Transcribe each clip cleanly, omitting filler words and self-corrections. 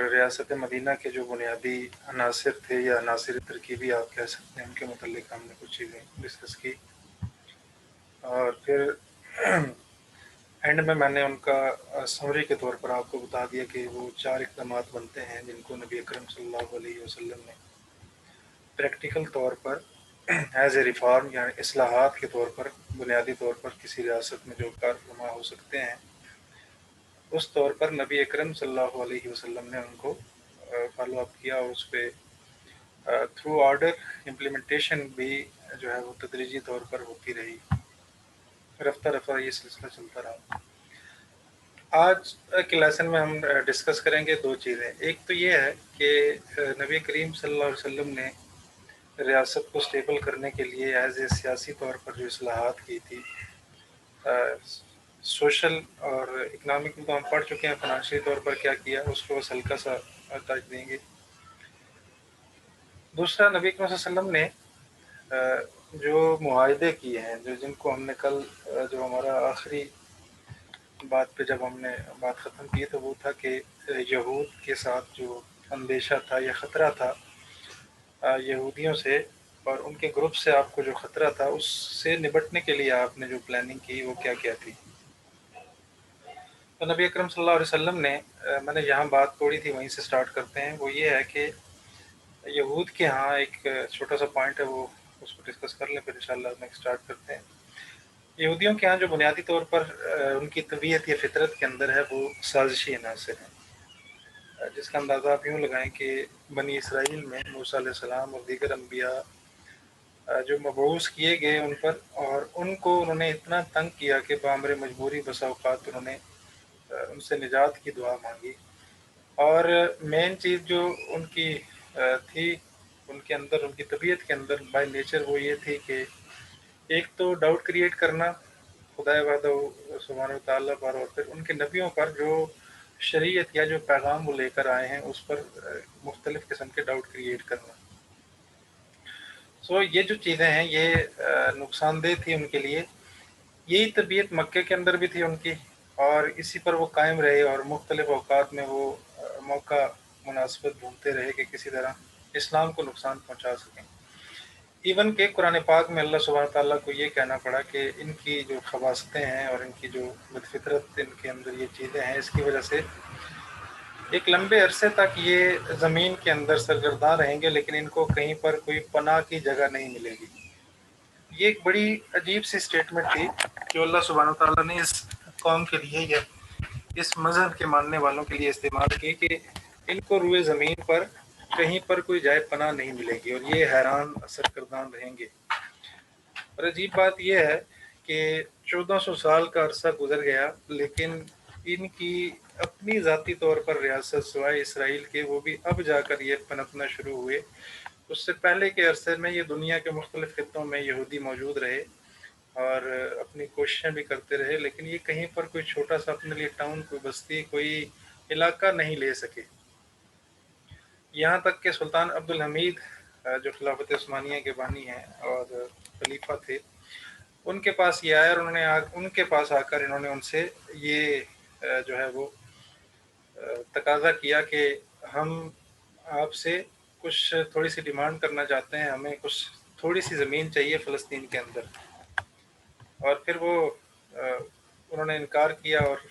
रियासत मदीना के जो बुनियादी अनासिर थे या अनासिर तरकीबी आप कह सकते हैं, उनके मुतल्लिक़ हमने कुछ चीज़ें डिस्कस की और फिर एंड में मैंने उनका समरी के तौर पर आपको बता दिया कि वो 4 इक़दामात बनते हैं जिनको नबी अकरम सल्लल्लाहु अलैहि वसल्लम ने प्रैक्टिकल तौर पर एज़ ए रिफ़ॉर्म यानी इस्लाहात के तौर पर बुनियादी तौर पर किसी रियासत में जो कारफरमा हो सकते हैं, उस तौर पर नबी अकरम सल्लल्लाहु अलैहि वसल्लम ने उनको फॉलो अप किया और उस पे थ्रू ऑर्डर इम्प्लीमेंटेशन भी जो है वो तदरीजी तौर पर होती रही। रफ्ता रफ्ता ये सिलसिला चलता रहा। आज के लेसन में हम डिस्कस करेंगे 2 चीज़ें। एक तो ये है कि नबी करीम सल्लल्लाहु अलैहि वसल्लम ने रियासत को स्टेबल करने के लिए एज़ ए सियासी तौर पर जो इस्लाहात की थी, सोशल और इकनॉमिक में तो हम पढ़ चुके हैं, फाइनेंशियल तौर पर क्या किया उसको बस हल्का सा टच देंगे। दूसरा, नबी करीम सल्लल्लाहु अलैहि वसल्लम ने जो मुआहदे किए हैं, जिनको हमने कल जो हमारा आखिरी बात पे जब हमने बात ख़त्म की तो वो था कि यहूद के साथ जो अंदेशा था या ख़तरा था यहूदियों से और उनके ग्रुप से आपको जो ख़तरा था, उससे निपटने के लिए आपने जो प्लानिंग की वो क्या क्या थी। तो नबी अकरम सल्लल्लाहु अलैहि वसल्लम ने मैंने यहाँ बात तोड़ी थी, वहीं से स्टार्ट करते हैं। वो ये है कि यहूद के यहाँ एक छोटा सा पॉइंट है, वो उसको डिस्कस कर लें, फिर इंशाल्लाह नेक्स्ट स्टार्ट करते हैं। यहूदियों के यहाँ जो बुनियादी तौर पर उनकी तबीयत या फितरत के अंदर है वो साजिशी अनासर हैं, जिसका अंदाज़ा आप यूँ लगाएं कि बनी इसराइल में मूसा अलैहिस्सलाम और दीगर अम्बिया जो मबऊस किए गए उन पर, और उनको उन्होंने इतना तंग किया कि बामरे मजबूरी बसा औक़ात उन्होंने उनसे निजात की दुआ मांगी। और मेन चीज़ जो उनकी थी उनके अंदर, उनकी तबीयत के अंदर बाय नेचर, वो ये थी कि एक तो डाउट क्रिएट करना खुदा वहदहू सुब्हानहू तआला पर, और फिर उनके नबियों पर जो शरीयत या जो पैगाम वो लेकर आए हैं उस पर मुख्तलिफ़ किस्म के डाउट क्रिएट करना। सो ये जो चीज़ें हैं ये नुकसानदेह थी उनके लिए। यही तबीयत मक्के के अंदर भी थी उनकी, और इसी पर वो कायम रहे और मुख्तलिफ़ औक़ात में वो मौका मुनासिबत ढूँढते रहे कि किसी तरह इस्लाम को नुकसान पहुँचा सकें। इवन के कुरान पाक में अल्लाह सुब्हानहू तआला को ये कहना पड़ा कि इनकी जो खबासतें हैं और इनकी जो बदफितरत इनके अंदर ये चीज़ें हैं, इसकी वजह से एक लंबे अरसे तक ये ज़मीन के अंदर सरगर्दा रहेंगे, लेकिन इनको कहीं पर कोई पनाह की जगह नहीं मिलेगी। ये एक बड़ी अजीब सी स्टेटमेंट थी जो अल्लाह सुब्हानहू तआला ने इस कौम के लिए या इस मज़हब के मानने वालों के लिए इस्तेमाल की कि इनको रुए ज़मीन पर कहीं पर कोई जाए पनाह नहीं मिलेगी और ये हैरान सरगर्दान रहेंगे। और अजीब बात यह है कि 1400 साल का अरसा गुजर गया, लेकिन इनकी अपनी ज़ाती तौर पर रियासत सिवाय इसराइल के वो भी अब जाकर ये पनपना शुरू हुए। उससे पहले के अरसे में ये दुनिया के मुख्तलिफ़ खित्तों में यहूदी मौजूद रहे और अपनी कोशिशें भी करते रहे, लेकिन ये कहीं पर कोई छोटा सा अपने लिए टाउन, कोई बस्ती, कोई इलाका नहीं ले सके। यहाँ तक कि सुल्तान अब्दुल हमीद जो खिलाफत उस्मानिया के बानी हैं और खलीफा थे, उनके पास ये आया और उनके पास आकर इन्होंने उनसे ये जो है वो तकाजा किया कि हम आपसे कुछ थोड़ी सी डिमांड करना चाहते हैं, हमें कुछ थोड़ी सी ज़मीन चाहिए फ़लस्तीन के अंदर। और फिर वो उन्होंने इनकार किया और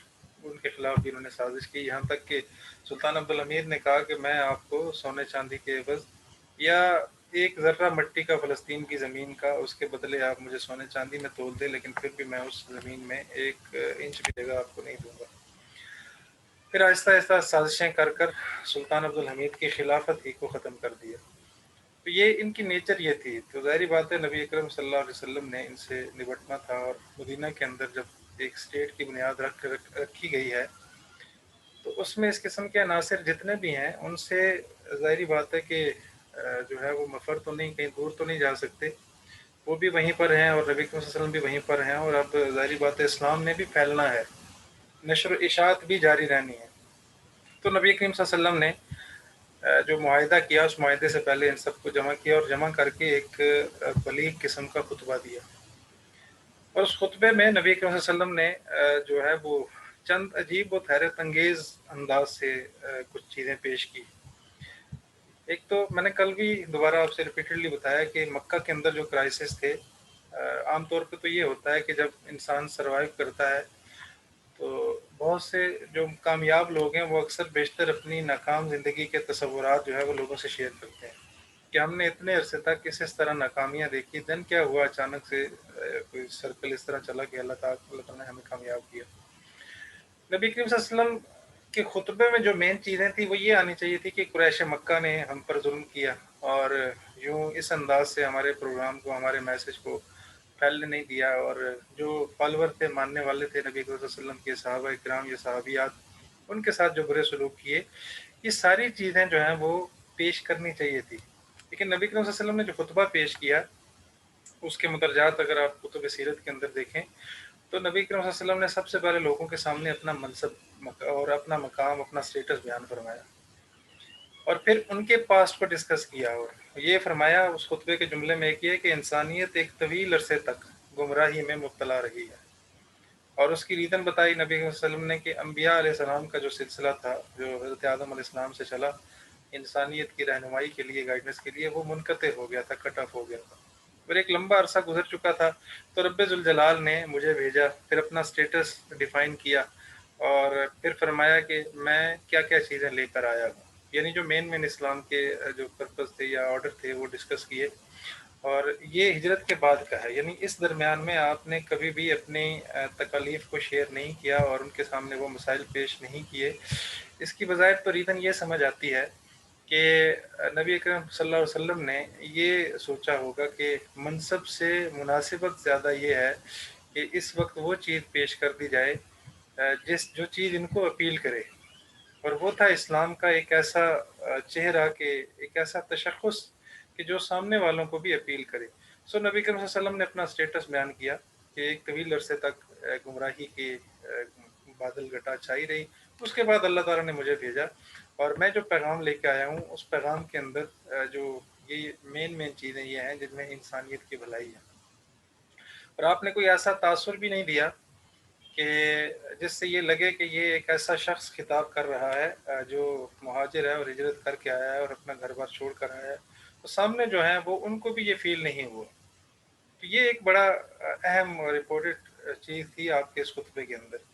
उनके ख़िलाफ़ भी उन्होंने साजिश की, यहाँ तक कि सुल्तान अब्दुल हमीद ने कहा कि मैं आपको सोने चांदी के एवज़ या एक ज़र्रा मिट्टी का फ़लस्तीन की ज़मीन का उसके बदले आप मुझे सोने चांदी में तोल दें, लेकिन फिर भी मैं उस ज़मीन में 1 इंच भी जगह आपको नहीं दूँगा। फिर आहिस्ता आहिस्ता साजिशें कर सुल्तान अब्दुल हमीद की खिलाफत ही को ख़त्म कर दिया। तो ये इनकी नेचर ये थी। तो ज़ाहिर बात है नबी अकरम सल्लल्लाहु अलैहि वसल्लम ने इनसे निपटना था, और मदीना के अंदर जब एक स्टेट की बुनियाद रखी गई है तो उसमें इस किस्म के अनासिर जितने भी हैं उनसे ज़ाहिर बात है कि जो है वो मफ़र तो नहीं, कहीं दूर तो नहीं जा सकते। वो भी वहीं पर हैं और नबी अकरम सल्लल्लाहु अलैहि वसल्लम भी वहीं पर हैं, और अब ज़ाहिर बात है इस्लाम ने भी फैलना है, नशर इशाअत भी जारी रहनी है। तो नबी करीम सल्लल्लाहु अलैहि वसल्लम ने जो मुआहिदा किया उस मुआहिदे से पहले इन सबको जमा किया और जमा करके एक बलीग किस्म का खुतबा दिया। और उस खुतबे में नबी करीम सल्लल्लाहु अलैहि वसल्लम ने जो है वो چند عجیب و حیرت انگیز انداز سے کچھ چیزیں پیش کی۔ ایک تو میں نے کل بھی دوبارہ آپ سے ریپیٹڈلی بتایا کہ مکہ کے اندر جو کرائسس تھے، عام طور پہ تو یہ ہوتا ہے کہ جب انسان سروائیو کرتا ہے تو بہت سے جو کامیاب لوگ ہیں وہ اکثر بیشتر اپنی ناکام زندگی کے تصورات جو ہے وہ لوگوں سے شیئر کرتے ہیں کہ ہم نے اتنے عرصے تک اس طرح ناکامیاں دیکھی، دن کیا ہوا اچانک سے کوئی سرکل اس طرح چلا کہ اللہ تعالیٰ نے ہمیں کامیاب کیا۔ نبی کریم صلی اللہ علیہ وسلم کے خطبے میں جو مین چیزیں تھیں وہ یہ آنی چاہیے تھی کہ قریش مکہ نے ہم پر ظلم کیا اور یوں اس انداز سے ہمارے پروگرام کو، ہمارے میسج کو پھیلنے نہیں دیا، اور جو فالوور تھے، ماننے والے تھے نبی کریم صلی اللہ علیہ وسلم کے صحابہ کرام یا صحابیات، ان کے ساتھ جو برے سلوک کیے، یہ ساری چیزیں جو ہیں وہ پیش کرنی چاہیے تھی۔ لیکن نبی کریم صلی اللہ علیہ وسلم نے جو خطبہ پیش کیا اس کے مدرجات اگر آپ کتب سیرت کے اندر دیکھیں تو نبی کریم صلی اللہ علیہ وسلم نے سب سے پہلے لوگوں کے سامنے اپنا منصب اور اپنا مقام، اپنا سٹیٹس بیان فرمایا، اور پھر ان کے پاسٹ کو ڈسکس کیا، اور یہ فرمایا اس خطبے کے جملے میں ایک یہ کہ انسانیت ایک طویل عرصے تک گمراہی میں مبتلا رہی ہے، اور اس کی ریزن بتائی نبی صلی اللہ علیہ وسلم نے کہ انبیاء علیہ السلام کا جو سلسلہ تھا، جو حضرت آدم علیہ السلام سے چلا انسانیت کی رہنمائی کے لیے، گائیڈنس کے لیے، وہ منقطع ہو گیا تھا، کٹ آف ہو گیا تھا، اور ایک لمبا عرصہ گزر چکا تھا، تو رب ذوالجلال نے مجھے بھیجا، پھر اپنا سٹیٹس ڈیفائن کیا، اور پھر فرمایا کہ میں کیا کیا چیزیں لے کر آیا ہوں، یعنی جو مین اسلام کے جو پرپس تھے یا آرڈر تھے وہ ڈسکس کیے، اور یہ ہجرت کے بعد کا ہے، یعنی اس درمیان میں آپ نے کبھی بھی اپنی تکالیف کو شیئر نہیں کیا اور ان کے سامنے وہ مسائل پیش نہیں کیے۔ اس کی بظاہر تو ریزن یہ سمجھ آتی ہے کہ نبی اکرم صلی اللہ علیہ وسلم نے یہ سوچا ہوگا کہ منصب سے مناسبت زیادہ یہ ہے کہ اس وقت وہ چیز پیش کر دی جائے جو چیز ان کو اپیل کرے، اور وہ تھا اسلام کا ایک ایسا چہرہ، کہ ایک ایسا تشخص کہ جو سامنے والوں کو بھی اپیل کرے۔ سو نبی کریم صلی اللہ علیہ وسلم نے اپنا سٹیٹس بیان کیا کہ ایک طویل عرصے تک گمراہی کی بادل گٹا چھائی رہی، اس کے بعد اللہ تعالیٰ نے مجھے بھیجا، اور میں جو پیغام لے کے آیا ہوں اس پیغام کے اندر جو یہ مین چیزیں یہ ہیں جن میں انسانیت کی بھلائی ہے، اور آپ نے کوئی ایسا تاثر بھی نہیں دیا کہ جس سے یہ لگے کہ یہ ایک ایسا شخص خطاب کر رہا ہے جو مہاجر ہے اور ہجرت کر کے آیا ہے اور اپنا گھر بار چھوڑ کر آیا ہے، تو سامنے جو ہیں وہ ان کو بھی یہ فیل نہیں ہوا۔ تو یہ ایک بڑا اہم اور امپورٹنٹ چیز تھی آپ کے اس خطبے کے اندر۔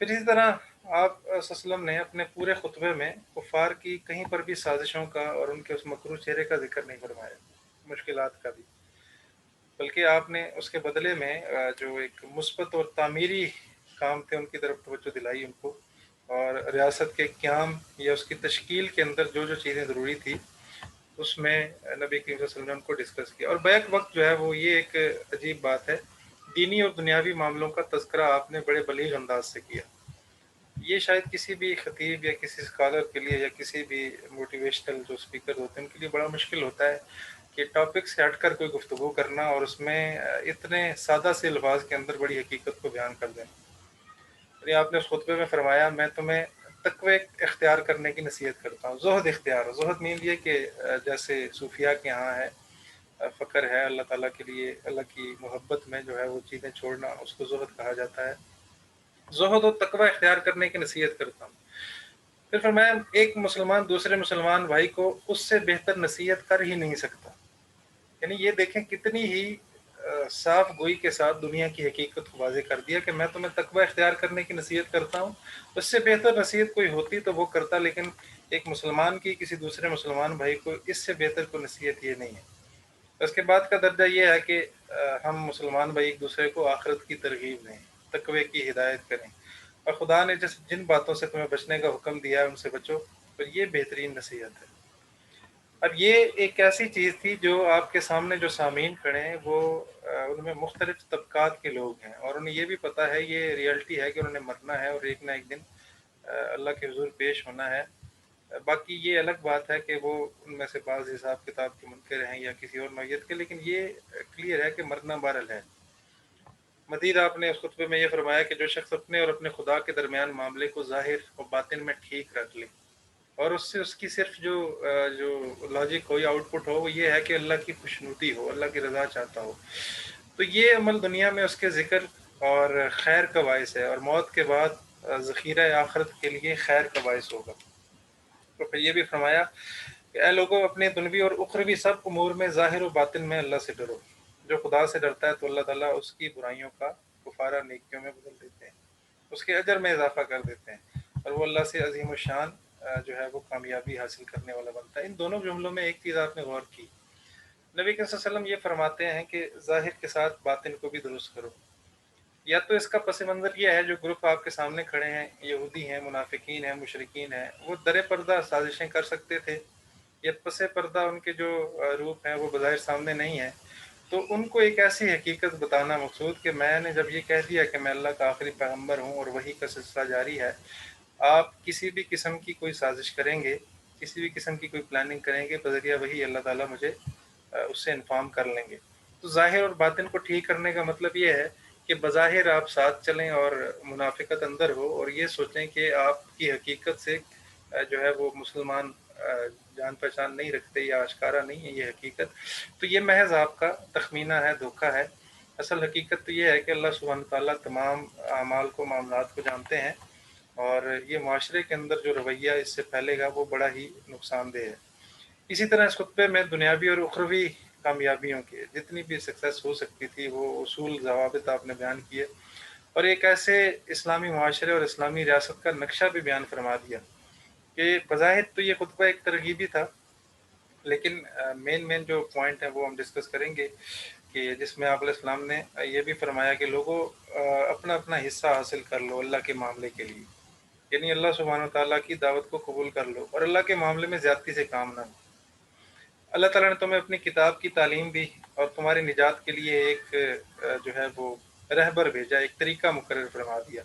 پھر اسی طرح آپ صلی اللہ علیہ وسلم نے اپنے پورے خطبے میں کفار کی کہیں پر بھی سازشوں کا اور ان کے اس مکروہ چہرے کا ذکر نہیں فرمایا، مشکلات کا بھی، بلکہ آپ نے اس کے بدلے میں جو ایک مثبت اور تعمیری کام تھے ان کی طرف توجہ دلائی ان کو، اور ریاست کے قیام یا اس کی تشکیل کے اندر جو جو چیزیں ضروری تھی اس میں نبی کریم صلی اللہ علیہ وسلم نے ان کو ڈسکس کیا، اور بیک وقت جو ہے وہ یہ ایک عجیب بات ہے، دینی اور دنیاوی معاملوں کا تذکرہ آپ نے بڑے بلیغ انداز سے کیا۔ یہ شاید کسی بھی خطیب یا کسی اسکالر کے لیے یا کسی بھی موٹیویشنل جو اسپیکر ہوتے ہیں ان کے لیے بڑا مشکل ہوتا ہے کہ ٹاپک سے ہٹ کر کوئی گفتگو کرنا اور اس میں اتنے سادہ سے الفاظ کے اندر بڑی حقیقت کو بیان کر دینا۔ یعنی آپ نے اس خطبے میں فرمایا میں تمہیں تقوی اختیار کرنے کی نصیحت کرتا ہوں، زہد اختیار، زہد مین یہ کہ جیسے صوفیاء کے ہاں ہے فقر ہے، اللہ تعالیٰ کے لیے اللہ کی محبت میں جو ہے وہ چیزیں چھوڑنا، اس کو زہد کہا جاتا ہے، زہد و تقوی اختیار کرنے کی نصیحت کرتا ہوں۔ پھر فرمایا ایک مسلمان دوسرے مسلمان بھائی کو اس سے بہتر نصیحت کر ہی نہیں سکتا، یعنی یہ دیکھیں کتنی ہی صاف گوئی کے ساتھ دنیا کی حقیقت کو واضح کر دیا کہ میں تمہیں تقوی اختیار کرنے کی نصیحت کرتا ہوں، اس سے بہتر نصیحت کوئی ہوتی تو وہ کرتا، لیکن ایک مسلمان کی کسی دوسرے مسلمان بھائی کو اس سے بہتر کوئی نصیحت یہ نہیں ہے۔ اس کے بعد کا درجہ یہ ہے کہ ہم مسلمان بھائی ایک دوسرے کو آخرت کی ترغیب دیں، تقوی کی ہدایت کریں، اور خدا نے جن باتوں سے تمہیں بچنے کا حکم دیا ہے ان سے بچو، پر یہ بہترین نصیحت ہے۔ اب یہ ایک ایسی چیز تھی جو آپ کے سامنے جو سامعین کھڑے ہیں وہ ان میں مختلف طبقات کے لوگ ہیں، اور انہیں یہ بھی پتہ ہے، یہ ریئلٹی ہے کہ انہوں نے مرنا ہے اور ایک نہ ایک دن اللہ کے حضور پیش ہونا ہے۔ باقی یہ الگ بات ہے کہ وہ ان میں سے بعض حساب کتاب کے منکر ہیں یا کسی اور نوعیت کے، لیکن یہ کلیئر ہے کہ مرنا بہرحال ہے۔ مزید آپ نے اس خطبے میں یہ فرمایا کہ جو شخص اپنے اور اپنے خدا کے درمیان معاملے کو ظاہر و باطن میں ٹھیک رکھ لے، اور اس سے اس کی صرف جو لاجک ہو یا آؤٹ پٹ ہو وہ یہ ہے کہ اللہ کی خوشنودی ہو، اللہ کی رضا چاہتا ہو، تو یہ عمل دنیا میں اس کے ذکر اور خیر کا باعث ہے، اور موت کے بعد ذخیرہ آخرت کے لیے خیر کا باعث ہوگا۔ تو پھر یہ بھی فرمایا کہ اے لوگوں، اپنے دنوی اور اخروی سب امور میں ظاہر و باطن میں اللہ سے ڈرو۔ جو خدا سے ڈرتا ہے تو اللہ تعالیٰ اس کی برائیوں کا کفارہ نیکیوں میں بدل دیتے ہیں، اس کے اجر میں اضافہ کر دیتے ہیں، اور وہ اللہ سے عظیم الشان جو ہے وہ کامیابی حاصل کرنے والا بنتا ہے۔ ان دونوں جملوں میں ایک چیز آپ نے غور کی، نبی کریم صلی اللہ علیہ وسلم یہ فرماتے ہیں کہ ظاہر کے ساتھ باطن کو بھی درست کرو۔ یا تو اس کا پس منظر یہ ہے، جو گروپ آپ کے سامنے کھڑے ہیں، یہودی ہیں، منافقین ہیں، مشرکین ہیں، وہ در پردہ سازشیں کر سکتے تھے، یا پس پردہ ان کے جو روپ ہیں وہ بظاہر سامنے نہیں ہیں، تو ان کو ایک ایسی حقیقت بتانا مقصود کہ میں نے جب یہ کہہ دیا کہ میں اللہ کا آخری پیغمبر ہوں اور وحی کا سلسلہ جاری ہے، آپ کسی بھی قسم کی کوئی سازش کریں گے، کسی بھی قسم کی کوئی پلاننگ کریں گے، بذریعہ وہی اللہ تعالیٰ مجھے اس سے انفارم کر لیں گے۔ تو ظاہر اور باطن کو ٹھیک کرنے کا مطلب یہ ہے کہ بظاہر آپ ساتھ چلیں اور منافقت اندر ہو، اور یہ سوچیں کہ آپ کی حقیقت سے جو ہے وہ مسلمان جان پہچان نہیں رکھتے یا اشکارا نہیں ہے یہ حقیقت، تو یہ محض آپ کا تخمینہ ہے، دھوکہ ہے۔ اصل حقیقت تو یہ ہے کہ اللہ سبحانہ تعالیٰ تمام اعمال کو، معاملات کو جانتے ہیں، اور یہ معاشرے کے اندر جو رویہ اس سے پھیلے گا وہ بڑا ہی نقصان دہ ہے۔ اسی طرح اس خطبے میں دنیاوی اور اخروی کامیابیوں کے جتنی بھی سکسیس ہو سکتی تھی وہ اصول، ضوابط آپ نے بیان کیے، اور ایک ایسے اسلامی معاشرے اور اسلامی ریاست کا نقشہ بھی بیان فرما دیا کہ بظاہر تو یہ خطبہ ایک ترغیبی تھا، لیکن مین جو پوائنٹ ہے وہ ہم ڈسکس کریں گے، کہ جس میں آپ علیہ السلام نے یہ بھی فرمایا کہ لوگوں اپنا اپنا حصہ حاصل کر لو اللہ کے معاملے کے لیے، یعنی اللہ سبحانہ تعالیٰ کی دعوت کو قبول کر لو اور اللہ کے معاملے میں زیادتی سے کام نہ ہو۔ اللہ تعالیٰ نے تمہیں اپنی کتاب کی تعلیم دی اور تمہاری نجات کے لیے ایک جو ہے وہ رہبر بھیجا، ایک طریقہ مقرر فرما دیا،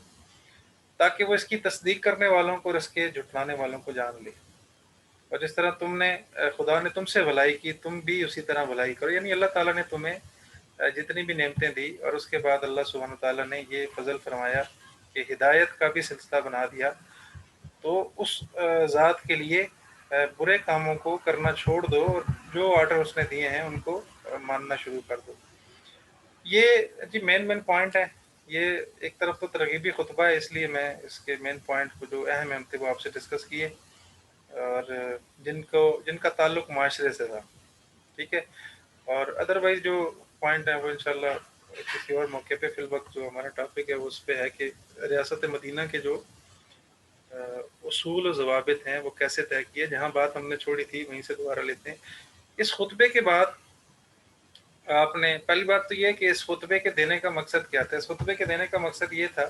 تاکہ وہ اس کی تصدیق کرنے والوں کو اور اس کے جھٹلانے والوں کو جان لے۔ اور جس طرح تم نے خدا نے تم سے بھلائی کی، تم بھی اسی طرح بھلائی کرو، یعنی اللہ تعالیٰ نے تمہیں جتنی بھی نعمتیں دی، اور اس کے بعد اللہ سبحانہ تعالیٰ نے یہ فضل فرمایا کہ ہدایت کا بھی سلسلہ بنا دیا، تو اس ذات کے لیے برے کاموں کو کرنا چھوڑ دو اور جو آرڈر اس نے دیے ہیں ان کو ماننا شروع کر دو۔ یہ جی مین پوائنٹ ہے۔ یہ ایک طرف تو ترغیبی خطبہ ہے، اس لیے میں اس کے مین پوائنٹ کو جو اہم تھے وہ آپ سے ڈسکس کیے، اور جن کا تعلق معاشرے سے تھا، ٹھیک ہے۔ اور ادروائز جو پوائنٹ ہیں وہ انشاءاللہ کسی اور موقع پہ، فی الوقت جو ہمارا ٹاپک ہے وہ اس پہ ہے کہ ریاست مدینہ کے جو اصول و ضوابط ہیں وہ کیسے طے کیے۔ جہاں بات ہم نے چھوڑی تھی وہیں سے دوبارہ لیتے ہیں۔ اس خطبے کے بعد آپ نے پہلی بات تو یہ کہ اس خطبے کے دینے کا مقصد کیا تھا۔ اس خطبے کے دینے کا مقصد یہ تھا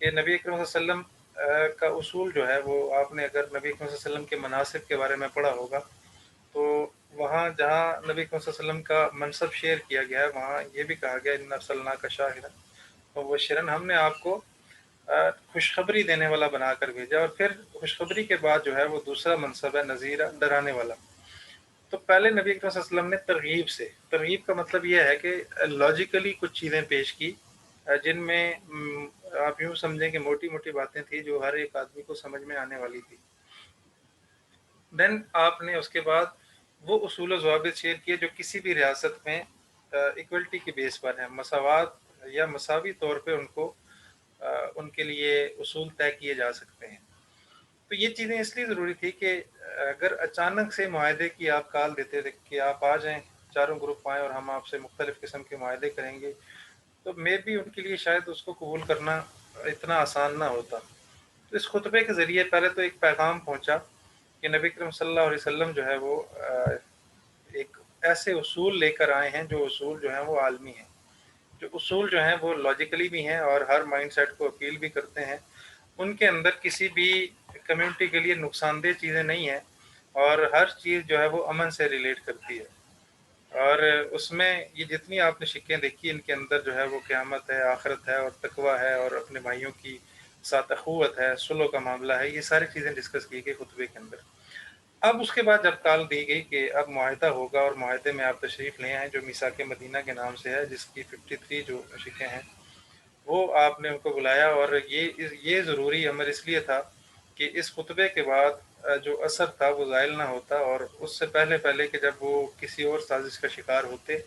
کہ نبی اکرم صلی اللہ علیہ وسلم کا اصول جو ہے وہ، آپ نے اگر نبی اکرم صلی اللہ علیہ وسلم کے مناسب کے بارے میں پڑھا ہوگا تو وہاں جہاں نبی اکرم صلی اللہ علیہ وسلم کا منصب شیئر کیا گیا ہے وہاں یہ بھی کہا گیا ان ارسلناک شاہدا ومبشرا، ہم نے آپ کو خوشخبری دینے والا بنا کر بھیجا، اور پھر خوشخبری کے بعد جو ہے وہ دوسرا منصب ہے نذیرہ، ڈرانے والا۔ تو پہلے نبی اکرم صلی اللہ علیہ وسلم نے ترغیب کا مطلب یہ ہے کہ لاجیکلی کچھ چیزیں پیش کی، جن میں آپ یوں سمجھیں کہ موٹی موٹی باتیں تھیں جو ہر ایک آدمی کو سمجھ میں آنے والی تھی۔ دین آپ نے اس کے بعد وہ اصول و ضوابط شیئر کیے جو کسی بھی ریاست میں ایکولٹی کی بیس پر ہیں، مساوات یا مساوی طور پہ ان کے لیے اصول طے کیے جا سکتے ہیں۔ تو یہ چیزیں اس لیے ضروری تھی کہ اگر اچانک سے معاہدے کی آپ کال دیتے تھے کہ آپ آ جائیں، چاروں گروپ آئیں اور ہم آپ سے مختلف قسم کے معاہدے کریں گے، تو میں بھی ان کے لیے شاید اس کو قبول کرنا اتنا آسان نہ ہوتا۔ تو اس خطبے کے ذریعے پہلے تو ایک پیغام پہنچا کہ نبی کریم صلی اللہ علیہ وسلم جو ہے وہ ایک ایسے اصول لے کر آئے ہیں جو اصول جو ہیں وہ عالمی ہیں، جو اصول جو ہیں وہ لاجیکلی بھی ہیں اور ہر مائنڈ سیٹ کو اپیل بھی کرتے ہیں۔ ان کے اندر کسی بھی کمیونٹی کے لیے نقصان دہ چیزیں نہیں ہیں، اور ہر چیز جو ہے وہ امن سے ریلیٹ کرتی ہے، اور اس میں یہ جتنی آپ نے شکیں دیکھی ان کے اندر جو ہے وہ قیامت ہے، آخرت ہے، اور تقویٰ ہے، اور اپنے بھائیوں کی ساتھ اخوت ہے، صلح کا معاملہ ہے، یہ ساری چیزیں ڈسکس کی گئی خطبے کے اندر۔ اب اس کے بعد جب کال دی گئی کہ اب معاہدہ ہوگا، اور معاہدے میں آپ تشریف لے ہیں جو میثاق مدینہ کے نام سے ہے، جس کی 53 جو شکیں ہیں وہ آپ نے ان کو بلایا، اور یہ ضروری عمل اس لیے تھا کہ اس خطبے کے بعد جو اثر تھا وہ زائل نہ ہوتا، اور اس سے پہلے کہ جب وہ کسی اور سازش کا شکار ہوتے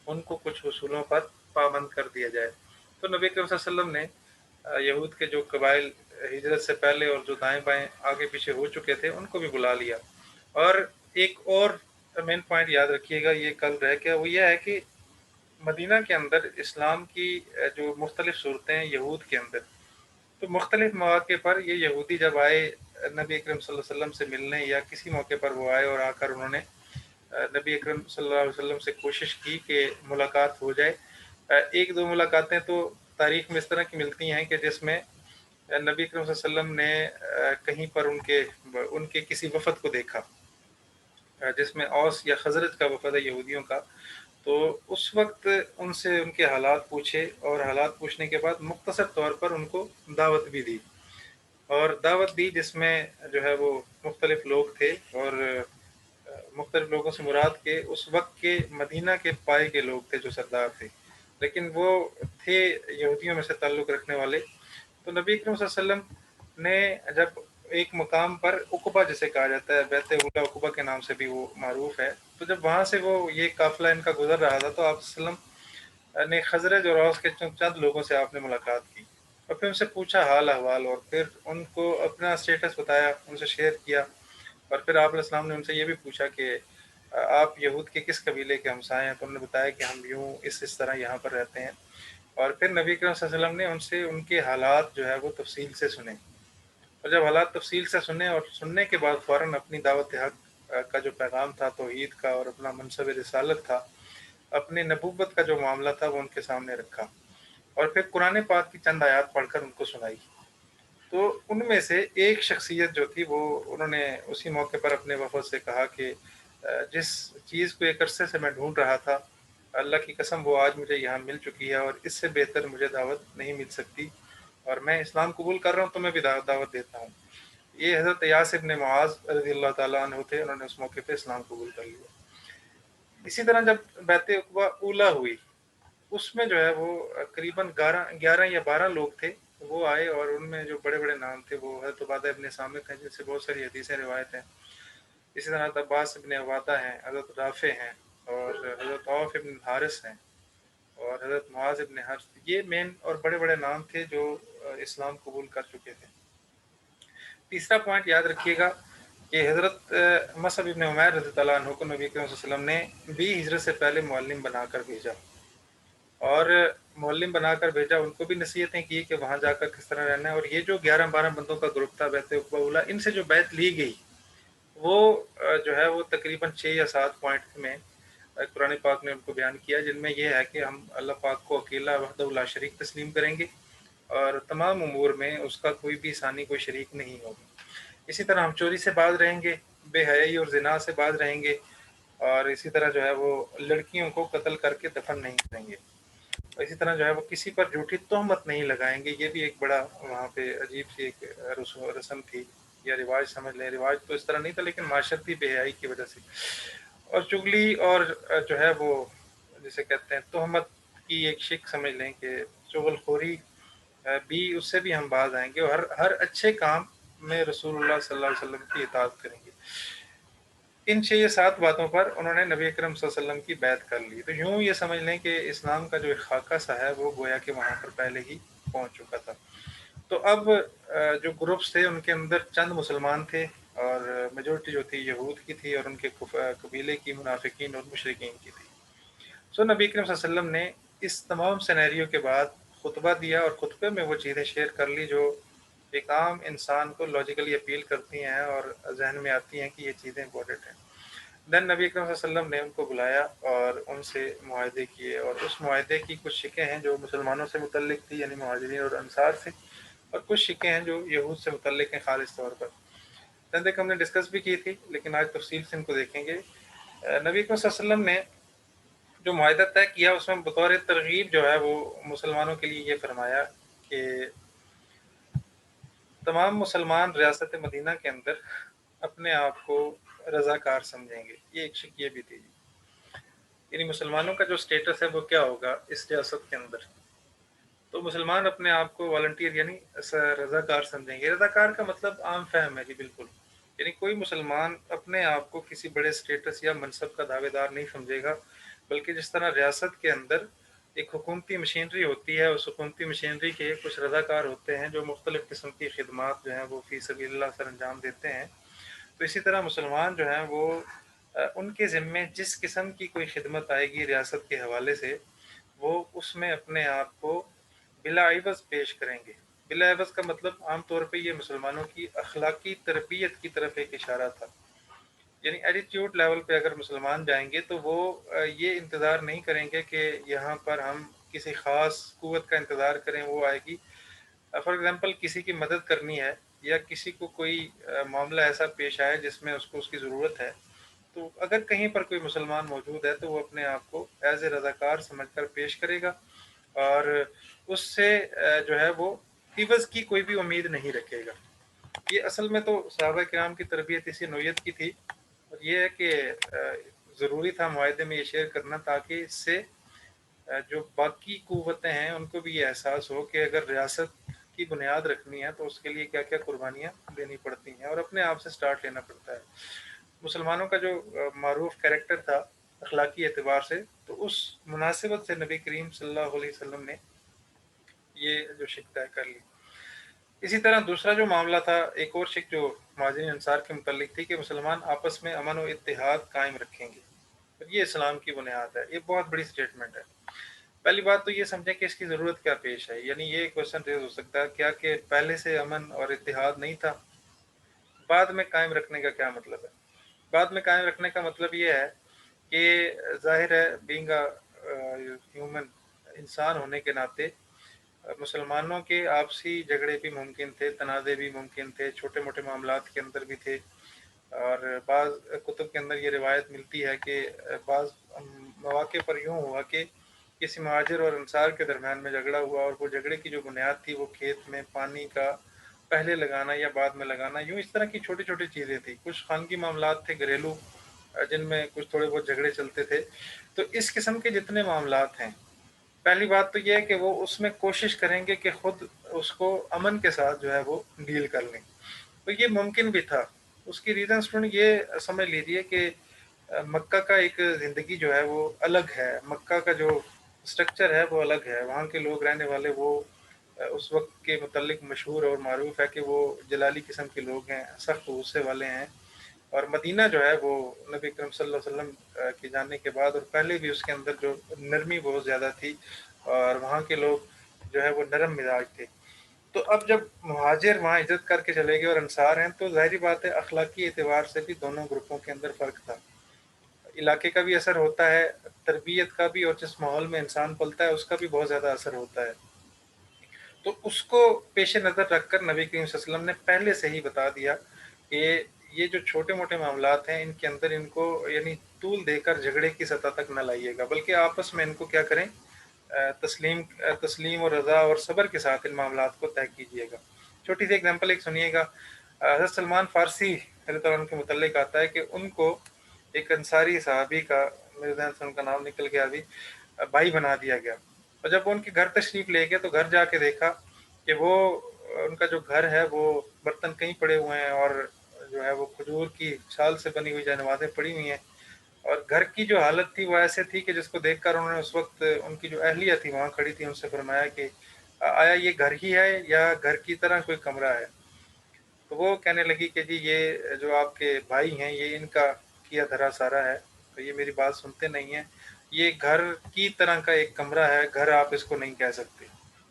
ان کو کچھ اصولوں پر پابند کر دیا جائے۔ تو نبی کریم صلی اللہ علیہ وسلم نے یہود کے جو قبائل ہجرت سے پہلے اور جو دائیں بائیں آگے پیچھے ہو چکے تھے ان کو بھی بلا لیا۔ اور ایک اور مین پوائنٹ یاد رکھیے گا، یہ کل رہ گیا، وہ یہ ہے کہ مدینہ کے اندر اسلام کی جو مختلف صورتیں ہیں یہود کے اندر، تو مختلف مواقع پر یہ یہودی جب آئے نبی اکرم صلی اللہ علیہ وسلم سے ملنے، یا کسی موقع پر وہ آئے اور آ کر انہوں نے نبی اکرم صلی اللہ علیہ وسلم سے کوشش کی کہ ملاقات ہو جائے۔ ایک دو ملاقاتیں تو تاریخ میں اس طرح کی ملتی ہیں کہ جس میں نبی اکرم صلی اللہ علیہ وسلم نے کہیں پر ان کے کسی وفد کو دیکھا، جس میں اوس یا خزرج کا وفد ہے یہودیوں کا، تو اس وقت ان سے ان کے حالات پوچھے، اور حالات پوچھنے کے بعد مختصر طور پر ان کو دعوت بھی دی، اور دعوت دی جس میں جو ہے وہ مختلف لوگ تھے، اور مختلف لوگوں سے مراد کے اس وقت کے مدینہ کے پائے کے لوگ تھے جو سردار تھے، لیکن وہ تھے یہودیوں میں سے تعلق رکھنے والے۔ تو نبی اکرم صلی اللہ علیہ وسلم نے جب ایک مقام پر عقبہ جسے کہا جاتا ہے، بیت اولا عقبہ کے نام سے بھی وہ معروف ہے، تو جب وہاں سے وہ یہ قافلہ ان کا گزر رہا تھا، تو آپ صلی اللہ علیہ وسلم نے خزرج اور اوس کے چند لوگوں سے آپ نے ملاقات کی، اور پھر ان سے پوچھا حال احوال، اور پھر ان کو اپنا اسٹیٹس بتایا، ان سے شیئر کیا، اور پھر آپ علیہ السلام نے ان سے یہ بھی پوچھا کہ آپ یہود کے کس قبیلے کے ہمسائے ہیں، تو انہوں نے بتایا کہ ہم یوں اس طرح یہاں پر رہتے ہیں، اور پھر نبی اکرم صلی اللہ علیہ وسلم نے ان سے ان کے حالات جو ہے وہ تفصیل سے سنے، اور جب حالات تفصیل سے سنے اور سننے کے بعد فوراً اپنی دعوت حق کا جو پیغام تھا توحید کا، اور اپنا منصب رسالت تھا، اپنی نبوت کا جو معاملہ تھا، وہ ان کے سامنے رکھا، اور پھر قرآن پاک کی چند آیات پڑھ کر ان کو سنائی۔ تو ان میں سے ایک شخصیت جو تھی، وہ انہوں نے اسی موقع پر اپنے وفد سے کہا کہ جس چیز کو ایک عرصے سے میں ڈھونڈ رہا تھا، اللہ کی قسم وہ آج مجھے یہاں مل چکی ہے، اور اس سے بہتر مجھے دعوت نہیں مل سکتی، اور میں اسلام قبول کر رہا ہوں، تو میں بھی دعوت دیتا ہوں۔ یہ حضرت یاس ابن معاذ رضی اللہ تعالیٰ عنہ تھے، انہوں نے اس موقع پہ اسلام قبول کر لیا۔ اسی طرح جب بیعت عقبہ اولا ہوئی، اس میں جو ہے وہ قریباً 11 یا 12 لوگ تھے، وہ آئے، اور ان میں جو بڑے بڑے نام تھے وہ حضرت عبادہ ابن صامت ہیں، جن سے بہت ساری حدیثیں روایت ہیں، اسی طرح حضرت عباس ابن عبادہ ہیں، حضرت رافع ہیں، اور حضرت عوف ابن حارث ہیں، اور حضرت معاذ ابن حرث۔ یہ مین اور بڑے بڑے نام تھے جو اسلام قبول کر چکے تھے۔ تیسرا پوائنٹ یاد رکھیے گا کہ حضرت مصعب ابن عمیر رضی اللہ عنہ کو نبی کریم صلی اللہ علیہ وسلم نے بھی ہجرت سے پہلے معلم بنا کر بھیجا، اور معلم بنا کر بھیجا، ان کو بھی نصیحتیں کی کہ وہاں جا کر کس طرح رہنا ہے۔ اور یہ جو 11-12 بندوں کا گروپ تھا بیعت عقبہ اولا، ان سے جو بیعت لی گئی، وہ جو ہے وہ تقریباً 6 یا 7 پوائنٹ میں قرآن پاک نے ان کو بیان کیا، جن میں یہ ہے کہ ہم اللہ پاک کو اکیلا وحدہ لا شریک تسلیم کریں گے، اور تمام امور میں اس کا کوئی بھی ثانی، کوئی شریک نہیں ہوگا۔ اسی طرح ہم چوری سے باز رہیں گے، بے حیائی اور زنا سے باز رہیں گے، اور اسی طرح جو ہے وہ لڑکیوں کو قتل کر کے دفن نہیں کریں گے، اور اسی طرح جو ہے وہ کسی پر جھوٹی تہمت نہیں لگائیں گے۔ یہ بھی ایک بڑا وہاں پہ عجیب سی ایک رسم تھی، یا رواج سمجھ لیں، رواج تو اس طرح نہیں تھا لیکن معاشرتی بے حیائی کی وجہ سے، اور چگلی اور جو ہے وہ جسے کہتے ہیں تہمت کی ایک شک سمجھ لیں کہ چغل خوری بھی، اس سے بھی ہم باز آئیں گے، اور ہر اچھے کام میں رسول اللہ صلی اللہ علیہ وسلم کی اطاعت کریں گے۔ ان 6 یا 7 باتوں پر انہوں نے نبی اکرم صلی اللہ علیہ وسلم کی بیعت کر لی۔ تو یوں یہ سمجھ لیں کہ اسلام کا جو ایک خاکہ سا ہے وہ گویا کہ وہاں پر پہلے ہی پہنچ چکا تھا۔ تو اب جو گروپس تھے ان کے اندر چند مسلمان تھے، اور میجورٹی جو تھی یہود کی تھی، اور ان کے قبیلے کی منافقین اور مشرکین کی تھی۔ سو نبی کریم صلی اللہ علیہ وسلم نے اس تمام سینیریو کے بعد خطبہ دیا، اور خطبے میں وہ چیزیں شیئر کر لی جو ایک عام انسان کو لاجیکلی اپیل کرتی ہیں اور ذہن میں آتی ہیں کہ یہ چیزیں امپورٹنٹ ہیں۔ دین نبی اکرم صلی اللہ علیہ وسلم نے ان کو بلایا اور ان سے معاہدے کیے، اور اس معاہدے کی کچھ شکیں ہیں جو مسلمانوں سے متعلق تھی، یعنی مہاجرین اور انصار سے، اور کچھ شکیں ہیں جو یہود سے متعلق ہیں خالص طور پر۔ چند ایک ہم نے ڈسکس بھی کی تھی، لیکن آج تفصیل سے ان کو دیکھیں گے۔ نبی اکرم صلی اللہ علیہ وسلم نے جو معاہدہ طے کیا، اس میں بطور ترغیب جو ہے وہ مسلمانوں کے لیے یہ فرمایا کہ تمام مسلمان ریاست مدینہ کے اندر اپنے آپ کو رضاکار سمجھیں گے۔ یہ ایک شک یہ بھی تھی، یعنی مسلمانوں کا جو سٹیٹس ہے وہ کیا ہوگا اس ریاست کے اندر، تو مسلمان اپنے آپ کو والنٹیئر یعنی رضاکار سمجھیں گے۔ رضاکار کا مطلب عام فہم ہے جی، بالکل، یعنی کوئی مسلمان اپنے آپ کو کسی بڑے سٹیٹس یا منصب کا دعوے دار نہیں سمجھے گا، بلکہ جس طرح ریاست کے اندر एक हुकूमती मशीनरी होती है, उस हुकूमती मशीनरी के कुछ रज़ाकार होते हैं जो मुख्तलिफ़ किस्म की खिदमात जो हैं वो फ़ी सबीलिल्लाह सर अंजाम देते हैं। तो इसी तरह मुसलमान जो हैं वो उनके ज़िम्मे जिस किस्म की कोई खिदमत आएगी रियासत के हवाले से, वो उसमें अपने आप को बिला इवज़ पेश करेंगे। बिला इवज़ का मतलब आम तौर पे ये मुसलमानों की अखलाकी तरबियत की तरफ एक इशारा था। यानी एटीट्यूड लेवल पे अगर मुसलमान जाएँगे तो वो ये इंतज़ार नहीं करेंगे कि यहाँ पर हम किसी ख़ास क़ुव्वत का इंतज़ार करें, वो आएगी। फॉर एग्ज़ाम्पल किसी की मदद करनी है या किसी को कोई मामला ऐसा पेश आए जिसमें उसको उसकी ज़रूरत है, तो अगर कहीं पर कोई मुसलमान मौजूद है तो वो अपने आप को एज़ ए रज़ाकार समझकर पेश करेगा और उससे जो है वो इवज़ की कोई भी उम्मीद नहीं रखेगा। ये असल में तो सहाबा किराम की तरबियत इसी नौइयत की थी और ये है कि ज़रूरी था मुआहदे में ये शेयर करना ताकि इससे जो बाकी क़ुव्वतें हैं उनको भी ये एहसास हो कि अगर रियासत की बुनियाद रखनी है तो उसके लिए क्या-क्या कुर्बानियाँ देनी पड़ती हैं और अपने आप से स्टार्ट लेना पड़ता है। मुसलमानों का जो मारूफ कैरेक्टर था अखलाकी एतबार से, तो उस मुनासिबत से नबी करीम सल्लल्लाहु अलैहि वसल्लम ने ये जो शिक तय कर ली। इसी तरह दूसरा जो मामला था, एक और शिक जो मुहाजिरीन अंसार के मुतल्लिक थी कि मुसलमान आपस में अमन और इत्तेहाद कायम रखेंगे। और ये इस्लाम की बुनियाद है। ये बहुत बड़ी स्टेटमेंट है। पहली बात तो ये समझें कि इसकी ज़रूरत क्या पेश है। यानी ये क्वेश्चन रेज़ हो सकता है क्या कि पहले से अमन और इत्तेहाद नहीं था? बाद में कायम रखने का क्या मतलब है? बाद में कायम रखने का मतलब ये है कि ज़ाहिर है बीइंग ह्यूमन इंसान होने के नाते मुसलमानों के आपसी झगड़े भी मुमकिन थे, तनाज़े भी मुमकिन थे, छोटे-मोटे मामलात के अंदर भी थे और बाज़ कुतुब के अंदर ये रिवायत मिलती है कि बाज़ मौक़े पर यूँ हुआ कि किसी मुहाजिर और अंसार के दरमियान में झगड़ा हुआ और वो झगड़े की जो बुनियाद थी वो खेत में पानी का पहले लगाना या बाद में लगाना, यूँ इस तरह की छोटी-छोटी चीज़ें थी। कुछ ख़ानगी मामलात थे घरेलू जिनमें कुछ थोड़े बहुत झगड़े चलते थे। तो इस किस्म के जितने मामलात हैं, पहली बात तो ये है कि वो उसमें कोशिश करेंगे कि खुद उसको अमन के साथ जो है वो डील कर लें। तो ये मुमकिन भी था। उसकी रीज़न स्टूडेंट ये समझ लीजिए कि मक्का का एक ज़िंदगी जो है वो अलग है। मक्का का जो स्ट्रक्चर है वो अलग है। वहाँ के लोग रहने वाले वो उस वक़्त के मुतल्लिक मशहूर और मारूफ़ है कि वो जलाली किस्म के लोग हैं, सख्त गुस्से वाले हैं। और मदीना जो है वो नबी अकरम सल्लल्लाहु अलैहि वसल्लम के जाने के बाद और पहले भी उसके अंदर जो नरमी बहुत ज़्यादा थी और वहाँ के लोग जो है वो नरम मिजाज थे। तो अब जब मुहाजिर वहाँ हिजरत करके चले गए और अंसार हैं, तो ज़ाहिर-सी बात है अखलाकी एतबार से भी दोनों ग्रुपों के अंदर फ़र्क था। इलाके का भी असर होता है, तरबियत का भी और जिस माहौल में इंसान पलता है उसका भी बहुत ज़्यादा असर होता है। तो उसको पेश नज़र रखकर नबी करीम सल्लल्लाहु अलैहि वसल्लम ने पहले से ही बता दिया कि ये जो छोटे-मोटे मामलात हैं इनके अंदर इनको यानी तूल देकर झगड़े की सतह तक न लाइएगा, बल्कि आपस में इनको क्या करें तस्लीम और रज़ा और सब्र के साथ इन मामलात को तय कीजिएगा। छोटी सी एग्ज़ाम्पल एक सुनिएगा। हज़रत सलमान फ़ारसी रज़ी अल्लाह अन्हु के मुतल्लिक़ आता है कि उनको एक अंसारी सहाबी का मेरे ज़हन से उनका नाम निकल गया अभी भाई बना दिया गया। और जब वो उनके घर तशरीफ़ ले गए तो घर जाके देखा कि वो उनका जो घर है वो बर्तन कहीं पड़े हुए हैं और जो है वो खजूर की छाल से बनी हुई जनमाज़ें पड़ी हुई हैं। और घर की जो हालत थी वो ऐसे थी कि जिसको देखकर उन्होंने उस वक़्त उनकी जो अहलिया थी वहाँ खड़ी थी, उनसे फ़रमाया कि आया ये घर ही है या घर की तरह कोई कमरा है? तो वो कहने लगी कि जी ये जो आपके भाई हैं ये इनका किया धरा सारा है, तो ये मेरी बात सुनते नहीं हैं। ये घर की तरह का एक कमरा है, घर आप इसको नहीं कह सकते।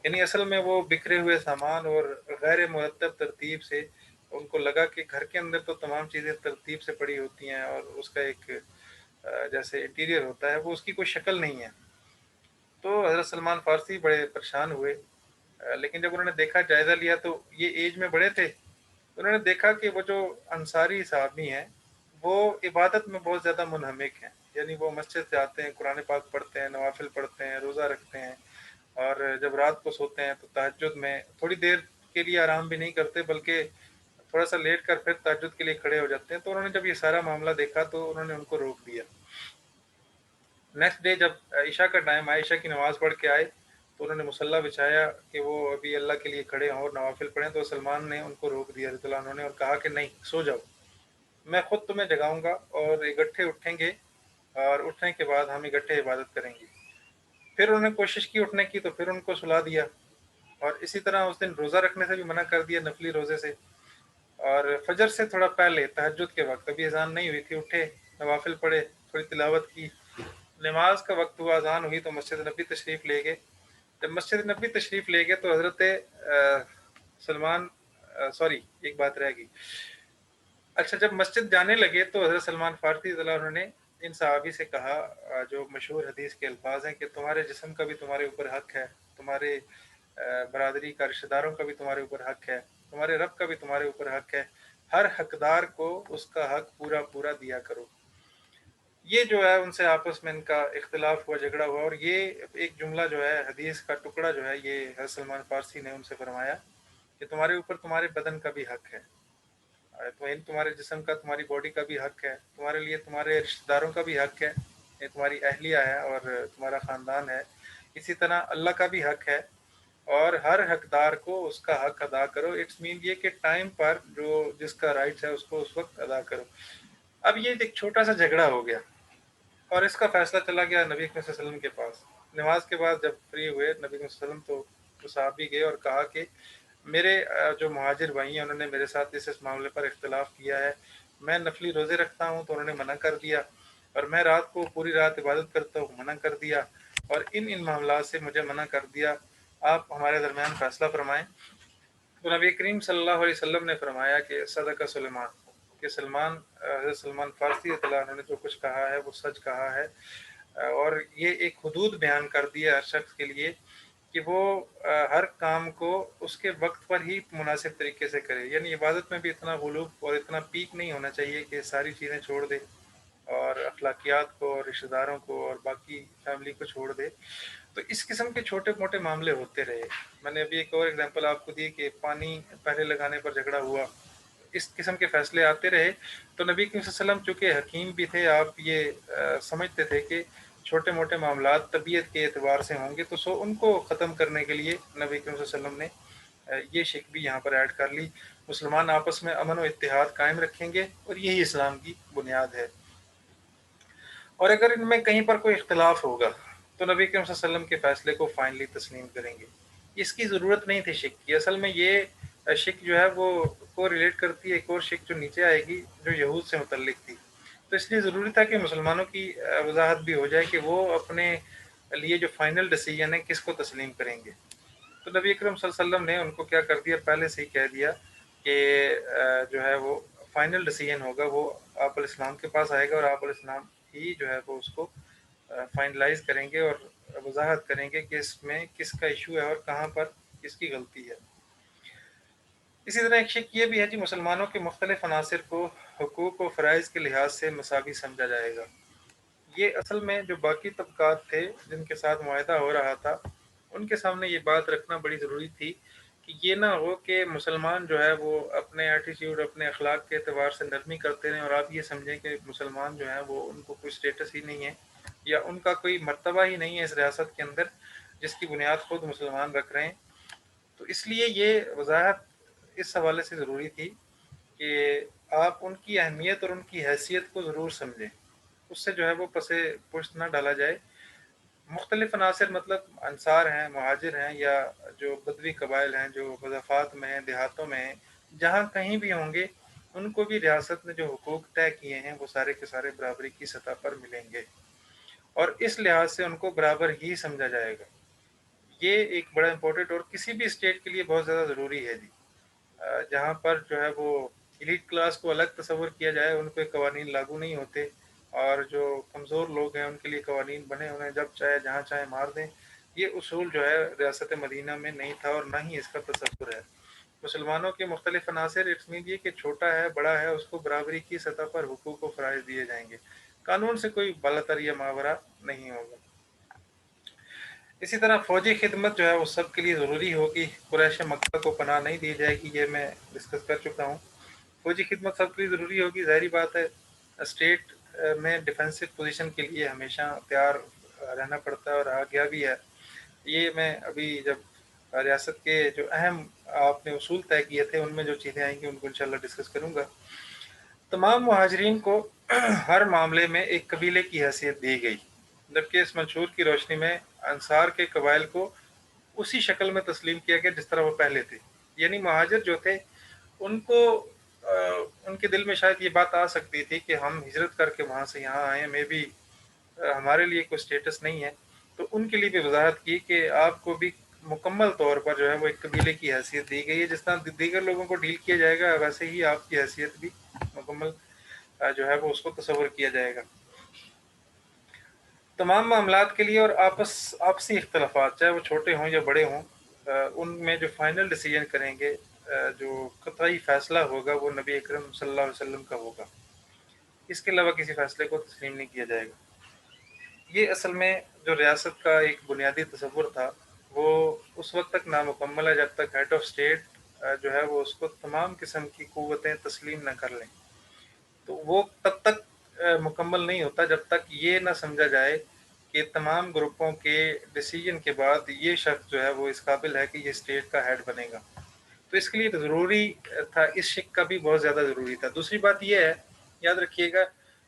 यानी असल में वो बिखरे हुए सामान और गैर मुरत्तब तरतीब से उनको लगा कि घर के अंदर तो तमाम चीज़ें तरतीब से पड़ी होती हैं और उसका एक जैसे इंटीरियर होता है वो उसकी कोई शक्ल नहीं है। तो हज़रत सलमान फ़ारसी बड़े परेशान हुए लेकिन जब उन्होंने देखा जायज़ा लिया तो ये एज में बड़े थे। उन्होंने देखा कि वो जो अंसारी साहबी हैं, वो इबादत में बहुत ज़्यादा मुनहमिक हैं। यानी वो मस्जिद से आते हैं, कुरान पाक पढ़ते हैं, नवाफ़िल पढ़ते हैं, रोज़ा रखते हैं और जब रात को सोते हैं तो तहज्जुद में थोड़ी देर के लिए आराम भी नहीं करते बल्कि थोड़ा-सा लेट कर फिर तहज्जुद के लिए खड़े हो जाते हैं। तो उन्होंने जब ये सारा मामला देखा तो उन्होंने उनको रोक दिया। नेक्स्ट डे जब इशा का टाइम आया, इशा की नमाज़ पढ़ के आए, तो उन्होंने मुसल्ला बिछाया कि वो अभी अल्लाह के लिए खड़े हों और नवाफ़िल पढ़ें, तो सलमान ने उनको रोक दिया रज़ियल्लाहु अन्हु ने और कहा कि नहीं, सो जाओ। मैं खुद तुम्हें जगाऊँगा और इकट्ठे उठेंगे और उठने के बाद हम इकट्ठे इबादत करेंगे। फिर उन्होंने कोशिश की उठने की, तो फिर उनको सुला दिया। और इसी तरह उस दिन रोज़ा रखने से भी मना कर दिया, नफली रोज़े से। और फजर से थोड़ा पहले तहज्जुद के वक्त, अभी अजान नहीं हुई थी, उठे, नवाफिल पढ़े, थोड़ी तिलावत की, नमाज का वक्त हुआ, अजान हुई तो मस्जिद नबी तशरीफ़ ले गए। जब मस्जिद नबी तशरीफ़ ले गए तो हज़रत सलमान, सॉरी एक बात रह गई। अच्छा, जब मस्जिद जाने लगे तो हज़रत सलमान फ़ारसी रज़ियल्लाहु अन्हु ने इन सहाबी से कहा, जो मशहूर हदीस के अल्फाज हैं, कि तुम्हारे जिस्म का भी तुम्हारे ऊपर हक है, तुम्हारे बरादरी का रिश्तेदारों का भी तुम्हारे ऊपर हक है, तुम्हारे रब का भी तुम्हारे ऊपर हक है, हर हकदार को उसका हक पूरा पूरा दिया करो। ये जो है उनसे आपस में इनका इख्तिलाफ हुआ, झगड़ा हुआ, और ये एक जुमला जो है, हदीस का टुकड़ा जो है, ये हज़रत सलमान फ़ारसी ने उनसे फरमाया कि तुम्हारे ऊपर तुम्हारे बदन का भी हक है, तुम्हारे जिस्म का, तुम्हारी बॉडी का भी हक है, तुम्हारे लिए तुम्हारे रिश्तेदारों का भी हक है, ये तुम्हारी अहलिया है और तुम्हारा ख़ानदान है, इसी तरह अल्लाह का भी हक है, और हर हकदार को उसका हक अदा करो। इट्स मीन ये कि टाइम पर जो जिसका राइट्स है उसको उस वक्त अदा करो। अब ये एक छोटा सा झगड़ा हो गया और इसका फैसला चला गया नबी करीम सल्लल्लाहु अलैहि वसल्लम के पास। नमाज के बाद जब फ्री हुए नबी करीम सल्लल्लाहु अलैहि वसल्लम, तो सहाबी गए और कहा कि मेरे जो मुहाजिर भाई हैं उन्होंने मेरे साथ इस मामले पर इख्तिलाफ किया है। मैं नफली रोज़े रखता हूँ तो उन्होंने मना कर दिया, और मैं रात को पूरी रात इबादत करता हूँ, मना कर दिया, और इन मामलात से मुझे मना कर दिया। आप हमारे दरमियान फैसला फरमाएं। तो नबी करीम सल्लल्लाहु अलैहि वसल्लम ने फरमाया कि सदका सुलेमान, कि हज़रत सलमान फ़ारसी रज़ियल्लाहु अन्हु ने जो कुछ कहा है वो सच कहा है। और ये एक हुदूद बयान कर दिया हर शख्स के लिए कि वो हर काम को उसके वक्त पर ही मुनासिब तरीके से करे। यानी इबादत में भी इतना गुलूब और इतना पीक नहीं होना चाहिए कि सारी चीज़ें छोड़ दे और अखलाकियात को और रिश्तेदारों को और बाकी फैमिली को छोड़ दे। तो इस किस्म के छोटे मोटे मामले होते रहे। मैंने अभी एक और एग्जांपल आपको दी कि पानी पहले लगाने पर झगड़ा हुआ, इस किस्म के फैसले आते रहे। तो नबी करीम सल्लल्लाहु अलैहि वसल्लम चूँकि हकीम भी थे, आप ये समझते थे कि छोटे मोटे मामलात तबीयत के एतबार से होंगे, तो उनको ख़त्म करने के लिए नबी करीम सल्लल्लाहु अलैहि वसल्लम ने ये शिक भी यहाँ पर ऐड कर ली। मुसलमान आपस में अमन और इत्तेहाद कायम रखेंगे और यही इस्लाम की बुनियाद है। और अगर इनमें कहीं पर कोई इख्तिलाफ होगा तो नबी करीम सल्लल्लाहु अलैहि वसल्लम के फ़ैसले को फाइनली तस्लीम करेंगे। इसकी ज़रूरत नहीं थी शिक की। असल में ये शिक जो है वो को रिलेट करती है एक और शिक जो नीचे आएगी, जो यहूद से मुतल्लिक थी। तो इसलिए ज़रूरी था कि मुसलमानों की वजाहत भी हो जाए कि वो अपने लिए जो फाइनल डिसीजन है किसको तस्लीम करेंगे। तो नबी अकरम सल्लल्लाहु अलैहि वसल्लम ने उनको क्या कर दिया, पहले से ही कह दिया कि जो है वो फाइनल डिसीजन होगा वो आप इस्लाम के पास आएगा, और आप इस्लाम ही जो है वो उसको फाइनलाइज करेंगे और वजाहत करेंगे कि इसमें किसका इशू है और कहाँ पर किसकी गलती है। इसी तरह एक शिक ये भी है कि मुसलमानों के मुख्तलिफ अनासर को हुकूक व फ़राइज़ के लिहाज से मसावी समझा जाएगा। ये असल में जो बाकी तबकात थे जिनके साथ मुआहदा हो रहा था, उनके सामने ये बात रखना बड़ी ज़रूरी थी कि ये ना हो कि मुसलमान जो है वो अपने एटीट्यूड, अपने अखलाक के एतबार से नरमी करते रहें और आप ये समझें कि मुसलमान जो है वो उनको कोई स्टेटस ही नहीं है या उनका कोई मर्तबा ही नहीं है इस रियासत के अंदर जिसकी बुनियाद खुद मुसलमान रख रहे हैं। तो इसलिए ये वजाहत इस हवाले से ज़रूरी थी कि आप उनकी अहमियत और उनकी हैसियत को ज़रूर समझें, उससे जो है वो पसे पुश्त ना डाला जाए। मुख्तलिफ अनासर मतलब अंसार हैं, मुहाजिर हैं, या जो बदवी कबाइल हैं जो मज़ाफ़ात में हैं, देहातों में हैं, जहाँ कहीं भी होंगे, उनको भी रियासत ने जो हुकूक तय किए हैं वो सारे के सारे बराबरी की सतह पर मिलेंगे और इस लिहाज से उनको बराबर ही समझा जाएगा। ये एक बड़ा इम्पोर्टेंट और किसी भी स्टेट के लिए बहुत ज़्यादा ज़रूरी है जी। जहाँ पर जो है वो एलीट क्लास को अलग तस्वर किया जाए, उन पे कवानीन लागू नहीं होते, और जो कमज़ोर लोग हैं उनके लिए कवानीन बने, उन्हें जब चाहे जहाँ चाहे मार दें। ये उसूल जो है रियासत मदीना में नहीं था और ना ही इसका तसव्वुर है। मुसलमानों के मुख्तलिफ अनासर, इट्स मीन ये कि छोटा है बड़ा है उसको बराबरी की सतह पर हुकूक व फ़राइज़ दिए जाएंगे। कानून से कोई बालातर या मावरा नहीं होगा। इसी तरह फ़ौजी खिदमत जो है वो सब के लिए ज़रूरी होगी। कुरैश मक्का को पनाह नहीं दी जाएगी, ये मैं डिस्कस कर चुका हूँ। फ़ौजी खिदमत सब के लिए ज़रूरी होगी, ज़ाहिर बात है। स्टेट में डिफेंसिव पोजीशन के लिए हमेशा तैयार रहना पड़ता है और रहा गया भी है। ये मैं अभी जब रियासत के जो अहम आपने उसूल तय किए थे उनमें जो चीज़ें आएंगी उनको इंशाल्लाह डिस्कस करूँगा। तमाम मुहाजिरीन को हर मामले में एक कबीले की हैसियत दी गई, जबकि इस मंशूर की रोशनी में अंसार के कबाइल को उसी शक्ल में तस्लीम किया गया जिस तरह वो पहले थे। यानी महाजिर जो थे उनको उनके दिल में शायद ये बात आ सकती थी कि हम हिजरत करके वहाँ से यहाँ आए, मे बी हमारे लिए कोई स्टेटस नहीं है। तो उनके लिए भी वजाहत की कि आपको भी मुकम्मल तौर पर जो है वो एक कबीले की हैसियत दी गई है, जिस तरह दीगर लोगों को डील किया जाएगा वैसे ही आपकी हैसियत भी मुकम्मल जो है वो उसको तस्वर किया जाएगा। तमाम मामलात के लिए और आपसी इख्तलाफात चाहे वो छोटे हों या बड़े हों, उनमें जो फाइनल डिसीजन करेंगे, जो कतई फ़ैसला होगा वो नबी अकरम सल्लल्लाहु अलैहि वसल्लम का होगा। इसके अलावा किसी फ़ैसले को तस्लीम नहीं किया जाएगा। ये असल में जो रियासत का एक बुनियादी तसव्वुर था, वो उस वक़्त तक नामुकम्मल है जब तक हेड ऑफ़ स्टेट जो है वो उसको तमाम किस्म की क़ुव्वतें तस्लीम ना कर लें। तो वो तब तक मुकम्मल नहीं होता जब तक ये ना समझा जाए कि तमाम ग्रुपों के डिसीजन के बाद ये शख्स जो है वो इस काबिल है कि ये स्टेट का हेड बनेगा। तो इसके लिए ज़रूरी था, इस शिक का भी बहुत ज़्यादा ज़रूरी था। दूसरी बात ये है, याद रखिएगा,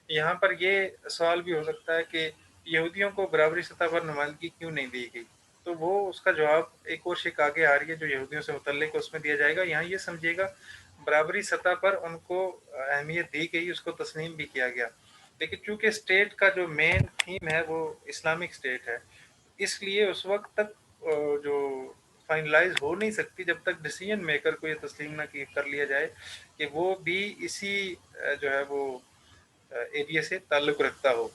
यहाँ पर ये सवाल भी हो सकता है कि यहूदियों को बराबरी सतह पर नुमाइंदगी क्यों नहीं दी गई? तो वो उसका जवाब एक और शिक आगे आ रही है जो यहूदियों से मुतल्लिक है, उसमें दिया जाएगा। यहाँ ये समझिएगा, बराबरी सतह पर उनको अहमियत दी गई, उसको तस्लीम भी किया गया। लेकिन चूँकि स्टेट का जो मेन थीम है वो इस्लामिक स्टेट है, इसलिए उस वक़्त तक जो फाइनलाइज़ हो नहीं सकती जब तक डिसीजन मेकर को ये तस्लीम ना की कर लिया जाए कि वो भी इसी जो है वो एरिया से ताल्लुक़ रखता हो।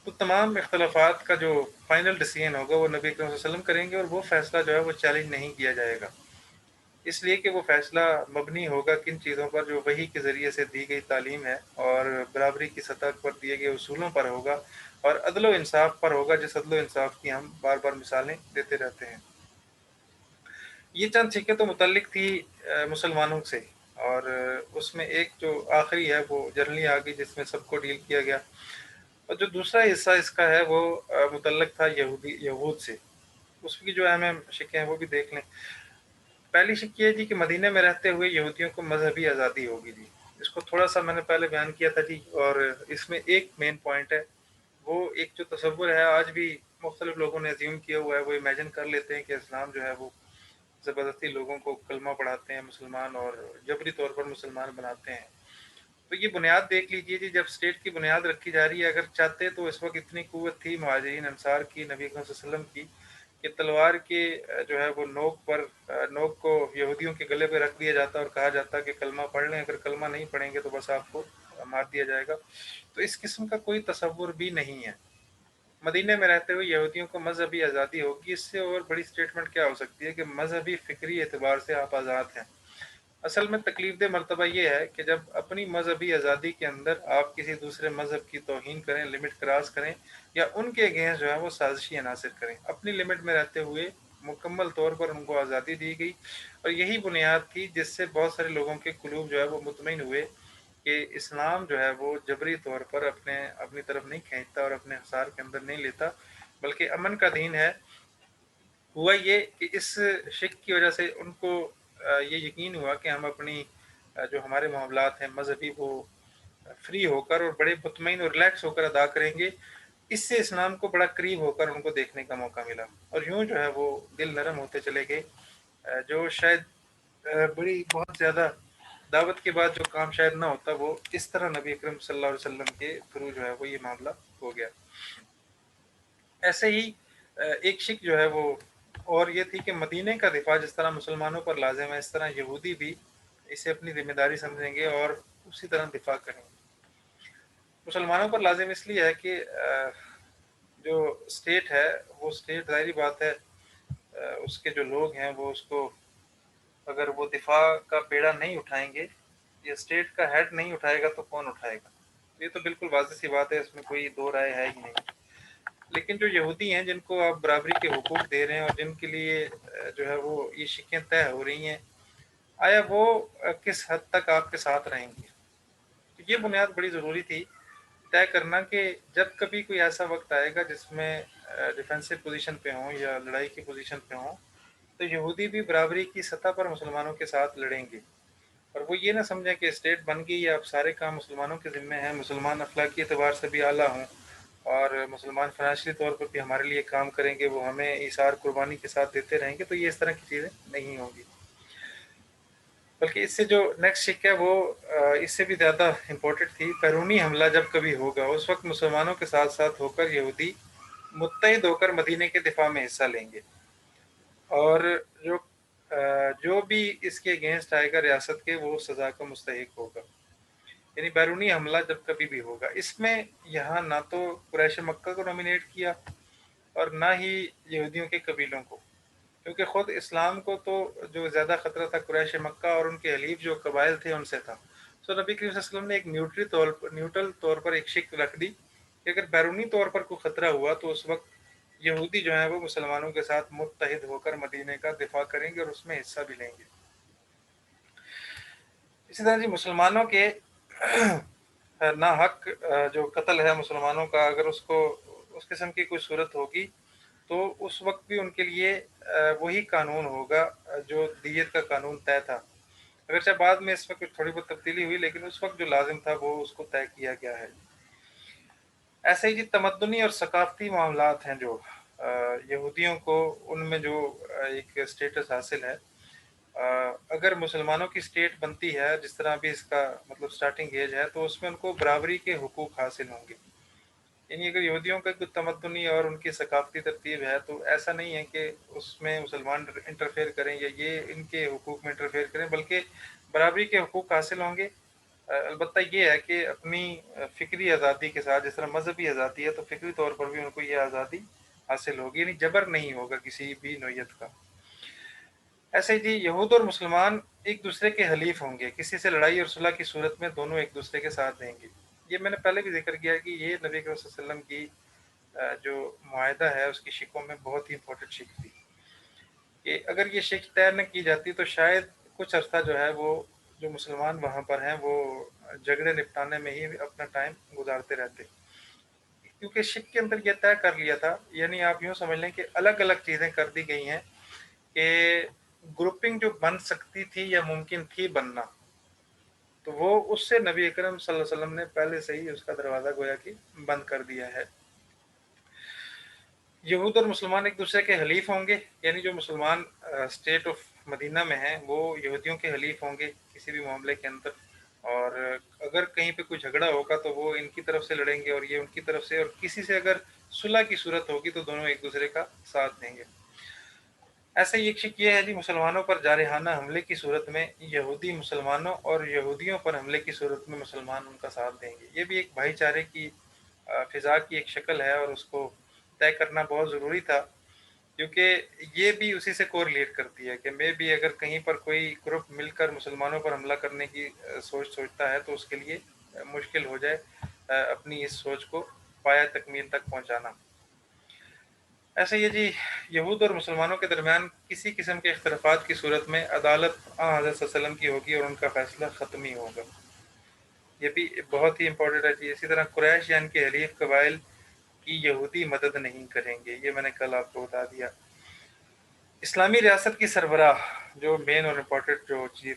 तो तमाम इख्तलाफात का जो फाइनल डिसीजन होगा वो नबी अकरम सल्लल्लाहु अलैहि वसल्लम करेंगे और वो फ़ैसला जो है वो चैलेंज नहीं किया जाएगा। इसलिए कि वो फ़ैसला मबनी होगा किन चीज़ों पर, जो वही के ज़रिए से दी गई तालीम है और बराबरी की सतह पर दिए गए उसूलों पर होगा और अदल व इंसाफ पर होगा, जिस अदल व इंसाफ की हम बार-बार मिसालें देते रहते हैं। ये चंद सिक्के तो मुतल्लिक थी मुसलमानों से, और उसमें एक जो आखिरी है वो जनरली आ गई जिसमें सबको डील किया गया, और जो दूसरा हिस्सा इसका है वो मुतल्लिक था यहूद से। उसकी जो अहम शिक्के हैं वो भी देख लें। पहली शिक ये है जी कि मदीने में रहते हुए यहूदियों को मजहबी आज़ादी होगी जी। इसको थोड़ा सा मैंने पहले बयान किया था जी, और इसमें एक मेन पॉइंट है, वो एक जो तसव्वुर है आज भी मुख्तलिफ लोगों ने अज्यूम किया हुआ है, वो इमेजिन कर लेते हैं कि इस्लाम जो है वो ज़बरदस्ती लोगों को कलमा पढ़ाते हैं मुसलमान और जबरी तौर पर मुसलमान बनाते हैं। तो ये बुनियाद देख लीजिए जी, जब स्टेट की बुनियाद रखी जा रही है, अगर चाहते तो इस वक्त इतनी कुव्वत थी मुहाजिरीन अंसार की, नबी अकरम सल्लल्लाहु अलैहि वसल्लम की, कि तलवार के जो है वो नोक को यहूदियों के गले पे रख दिया जाता और कहा जाता कि कलमा पढ़ लें, अगर कलमा नहीं पढ़ेंगे तो बस आपको मार दिया जाएगा। तो इस किस्म का कोई तसव्वुर भी नहीं है। मदीने में रहते हुए यहूदियों को मजहबी आज़ादी होगी, इससे और बड़ी स्टेटमेंट क्या हो सकती है कि मजहबी फ़िक्री एतबार से आप आज़ाद हैं। असल में तकलीफ़देह मर्तबा ये है कि जब अपनी मजहबी आज़ादी के अंदर आप किसी दूसरे मज़हब की तौहीन करें, लिमिट क्रॉस करें या उनके अगेंस्ट जो है वो साजिशी अनासिर करें। अपनी लिमिट में रहते हुए मुकम्मल तौर पर उनको आज़ादी दी गई, और यही बुनियाद थी जिससे बहुत सारे लोगों के कुलूब जो है वो मुतमईन हुए कि इस्लाम जो है वो जबरी तौर पर अपनी तरफ नहीं खींचता और अपने हिसार के अंदर नहीं लेता, बल्कि अमन का दीन है। हुआ ये कि इस शिक की वजह से उनको ये यकीन हुआ कि हम अपनी जो हमारे मामलात हैं मजहबी, वो फ्री होकर और बड़े मुतमईन और रिलैक्स होकर अदा करेंगे। इससे इस्लाम को बड़ा करीब होकर उनको देखने का मौका मिला, और यूं जो है वो दिल नरम होते चले गए। जो शायद बड़ी बहुत ज़्यादा दावत के बाद जो काम शायद ना होता, वो इस तरह नबी अकरम सल्लल्लाहु अलैहि वसल्लम के थ्रू जो है वो ये मामला हो गया। ऐसे ही एक शिक जो है वो और ये थी कि मदीने का दिफा जिस तरह मुसलमानों पर लाजिम है, इस तरह यहूदी भी इसे अपनी जिम्मेदारी समझेंगे और उसी तरह दिफा करेंगे। मुसलमानों पर लाजिम इसलिए है कि जो स्टेट है वो स्टेट, ज़ाहिरी बात है, उसके जो लोग हैं वो उसको, अगर वो दिफा का बेड़ा नहीं उठाएंगे या स्टेट का हेड नहीं उठाएगा तो कौन उठाएगा? ये तो बिल्कुल वाज़ेह सी बात है, इसमें कोई दो राय है ही नहीं। लेकिन जो यहूदी हैं जिनको आप बराबरी के हुकूक दे रहे हैं और जिनके लिए जो है वो ये शिकें तय हो रही हैं, आया वो किस हद तक आपके साथ रहेंगे? तो ये बुनियाद बड़ी ज़रूरी थी तय करना कि जब कभी कोई ऐसा वक्त आएगा जिसमें डिफेंसिव पोजीशन पे हों या लड़ाई की पोजीशन पे हों, तो यहूदी भी बराबरी की सतह पर मुसलमानों के साथ लड़ेंगे। और वो ये ना समझें कि स्टेट बन गई या अब सारे काम मुसलमानों के ज़िम्मे हैं, मुसलमान अखलाकी एतबार से भी आला हों اور مسلمان فائنینشلی طور پر بھی ہمارے لیے کام کریں گے، وہ ہمیں ایثار قربانی کے ساتھ دیتے رہیں گے، تو یہ اس طرح کی چیزیں نہیں ہوں گی۔ بلکہ اس سے جو نیکسٹ شک ہے وہ اس سے بھی زیادہ امپورٹنٹ تھی، بیرونی حملہ جب کبھی ہوگا اس وقت مسلمانوں کے ساتھ ساتھ ہو کر یہودی متحد ہو کر مدینے کے دفاع میں حصہ لیں گے، اور جو بھی اس کے اگینسٹ آئے گا ریاست کے، وہ سزا کا مستحق ہوگا۔ یعنی بیرونی حملہ جب کبھی بھی ہوگا، اس میں یہاں نہ تو قریش مکہ کو نامینیٹ کیا اور نہ ہی یہودیوں کے قبیلوں کو، کیونکہ خود اسلام کو تو جو زیادہ خطرہ تھا قریش مکہ اور ان کے حلیف جو قبائل تھے ان سے تھا۔ سو نبی کریم صلی اللہ علیہ وسلم نے ایک نیوٹرل طور پر ایک شک رکھ دی کہ اگر بیرونی طور پر کوئی خطرہ ہوا تو اس وقت یہودی جو ہیں وہ مسلمانوں کے ساتھ متحد ہو کر مدینے کا دفاع کریں گے اور اس میں حصہ بھی لیں گے۔ اسی طرح جی مسلمانوں کے ناحق جو قتل ہے مسلمانوں کا، اگر اس کو اس قسم کی کوئی صورت ہوگی تو اس وقت بھی ان کے لیے وہی قانون ہوگا جو دیت کا قانون طے تھا، اگرچہ بعد میں اس میں کچھ تھوڑی بہت تبدیلی ہوئی، لیکن اس وقت جو لازم تھا وہ اس کو طے کیا گیا ہے۔ ایسے ہی جی تمدنی اور ثقافتی معاملات ہیں جو یہودیوں کو ان میں جو ایک سٹیٹس حاصل ہے، اگر مسلمانوں کی سٹیٹ بنتی ہے جس طرح بھی اس کا مطلب سٹارٹنگ ایج ہے، تو اس میں ان کو برابری کے حقوق حاصل ہوں گے۔ یعنی اگر یہودیوں کا کوئی تمدنی اور ان کی ثقافتی ترتیب ہے تو ایسا نہیں ہے کہ اس میں مسلمان انٹرفیئر کریں یا یہ ان کے حقوق میں انٹرفیئر کریں، بلکہ برابری کے حقوق حاصل ہوں گے۔ البتہ یہ ہے کہ اپنی فکری آزادی کے ساتھ، جس طرح مذہبی آزادی ہے تو فکری طور پر بھی ان کو یہ آزادی حاصل ہوگی، یعنی جبر نہیں ہوگا کسی بھی نوعیت کا۔ ایسے ہی جی یہود اور مسلمان ایک دوسرے کے حلیف ہوں گے، کسی سے لڑائی اور صلح کی صورت میں دونوں ایک دوسرے کے ساتھ دیں گے۔ یہ میں نے پہلے بھی ذکر کیا کہ یہ نبی کریم صلی اللہ علیہ وسلم کی جو معاہدہ ہے اس کی شکوں میں بہت ہی امپورٹنٹ شک تھی، کہ اگر یہ شک طے نہ کی جاتی تو شاید کچھ عرصہ جو ہے وہ جو مسلمان وہاں پر ہیں وہ جھگڑے نپٹانے میں ہی اپنا ٹائم گزارتے رہتے، کیونکہ شک کے اندر یہ طے کر لیا تھا۔ یعنی آپ یوں سمجھ لیں کہ الگ الگ چیزیں کر دی گئی ہیں کہ گروپنگ جو بن سکتی تھی یا ممکن تھی بننا، تو وہ اس سے نبی اکرم صلی اللہ علیہ وسلم نے پہلے سے ہی اس کا دروازہ گویا کہ بند کر دیا ہے۔ یہود اور مسلمان ایک دوسرے کے حلیف ہوں گے، یعنی جو مسلمان اسٹیٹ آف مدینہ میں ہیں وہ یہودیوں کے حلیف ہوں گے کسی بھی معاملے کے اندر، اور اگر کہیں پہ کوئی جھگڑا ہوگا تو وہ ان کی طرف سے لڑیں گے اور یہ ان کی طرف سے، اور کسی سے اگر صلح کی صورت ہوگی تو دونوں ایک دوسرے کا ساتھ دیں گے۔ ایسا ہی ایک شک یہ ہے جی مسلمانوں پر جارحانہ حملے کی صورت میں یہودی مسلمانوں اور یہودیوں پر حملے کی صورت میں مسلمان ان کا ساتھ دیں گے۔ یہ بھی ایک بھائی چارے کی فضا کی ایک شکل ہے، اور اس کو طے کرنا بہت ضروری تھا، کیونکہ یہ بھی اسی سے کوریلیٹ کرتی ہے کہ میں بھی اگر کہیں پر کوئی گروپ مل کر مسلمانوں پر حملہ کرنے کی سوچتا ہے تو اس کے لیے مشکل ہو جائے اپنی اس سوچ کو پایہ تکمیل تک پہنچانا۔ ایسے یہ جی یہود اور مسلمانوں کے درمیان کسی قسم کے اختلافات کی صورت میں عدالت حضرت صلی اللہ علیہ وسلم کی ہوگی اور ان کا فیصلہ ختم ہی ہوگا۔ یہ بھی بہت ہی امپورٹنٹ ہے جی۔ اسی طرح قریش یا ان کے حلیف قبائل کی یہودی مدد نہیں کریں گے، یہ میں نے کل آپ کو بتا دیا۔ اسلامی ریاست کی سربراہ جو مین اور امپورٹنٹ جو چیز